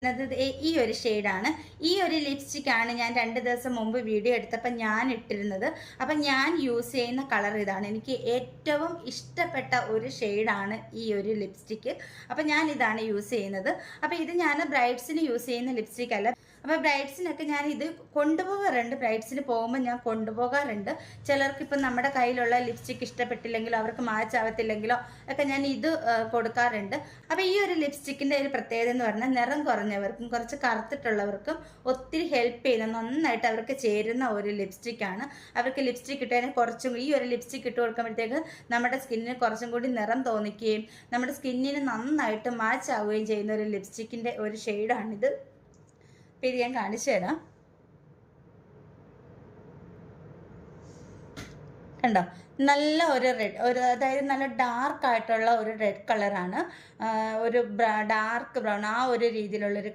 ഈ ഒരു ഷെയ്ഡാണ്. ഈ ഒരു ലിപ്സ്റ്റിക്കാണ് ഞാൻ 2 ദിവസം മുമ്പ് വീഡിയോ എടുത്തപ്പോൾ ഞാൻ ഇട്ടിരുന്നത്. അപ്പം ഞാൻ യൂസ് ചെയ്യുന്ന കളർ ഇതാണ്. എനിക്ക് ഏറ്റവും ഇഷ്ടപ്പെട്ട ഒരു ഷെയ്ഡാണ് ഈ ഒരു ലിപ്സ്റ്റിക്ക്. അപ്പം ഞാൻ ഇതാണ് യൂസ് ചെയ്യുന്നത്. അപ്പം ഇത് ഞാൻ ബ്രൈഡ്സിന് യൂസ് ചെയ്യുന്ന ലിപ്സ്റ്റിക് അല്ല. അപ്പോൾ ബ്രൈഡ്സിനൊക്കെ ഞാൻ ഇത് കൊണ്ടുപോകാറുണ്ട്. ബ്രൈഡ്സിന് പോകുമ്പോൾ ഞാൻ കൊണ്ടുപോകാറുണ്ട്. ചിലർക്ക് ഇപ്പം നമ്മുടെ കയ്യിലുള്ള ലിപ്സ്റ്റിക്ക് ഇഷ്ടപ്പെട്ടില്ലെങ്കിലോ അവർക്ക് മാച്ച് ആവത്തില്ലെങ്കിലോ ഒക്കെ ഞാൻ ഇത് കൊടുക്കാറുണ്ട്. അപ്പോൾ ഈ ഒരു ലിപ്സ്റ്റിക്കിൻ്റെ ഒരു പ്രത്യേകത എന്ന് പറഞ്ഞാൽ നിറം കുറഞ്ഞവർക്കും കുറച്ച് കറുത്തിട്ടുള്ളവർക്കും ഒത്തിരി ഹെൽപ്പ് ചെയ്യുന്ന, നന്നായിട്ട് അവർക്ക് ചേരുന്ന ഒരു ലിപ്സ്റ്റിക്കാണ്. അവർക്ക് ലിപ്സ്റ്റിക്ക് ഇട്ടതിന് കുറച്ചും ഈ ഒരു ലിപ്സ്റ്റിക്ക് ഇട്ട് കൊടുക്കുമ്പോഴത്തേക്ക് നമ്മുടെ സ്കിന്നിന് കുറച്ചും കൂടി നിറം തോന്നിക്കുകയും നമ്മുടെ സ്കിന്നിന് നന്നായിട്ട് മാച്ച് ആവുകയും ചെയ്യുന്ന ഒരു ലിപ്സ്റ്റിക്കിൻ്റെ ഒരു ഷെയ്ഡാണിത്. അപ്പോൾ ഇത് ഞാൻ കാണിച്ചു തരാം. കണ്ടോ, നല്ല ഒരു റെഡ്, അതായത് നല്ല ഡാർക്ക് ആയിട്ടുള്ള ഒരു റെഡ് കളറാണ്. ഒരു ഡാർക്ക് ബ്രൗൺ, ആ ഒരു രീതിയിലുള്ളൊരു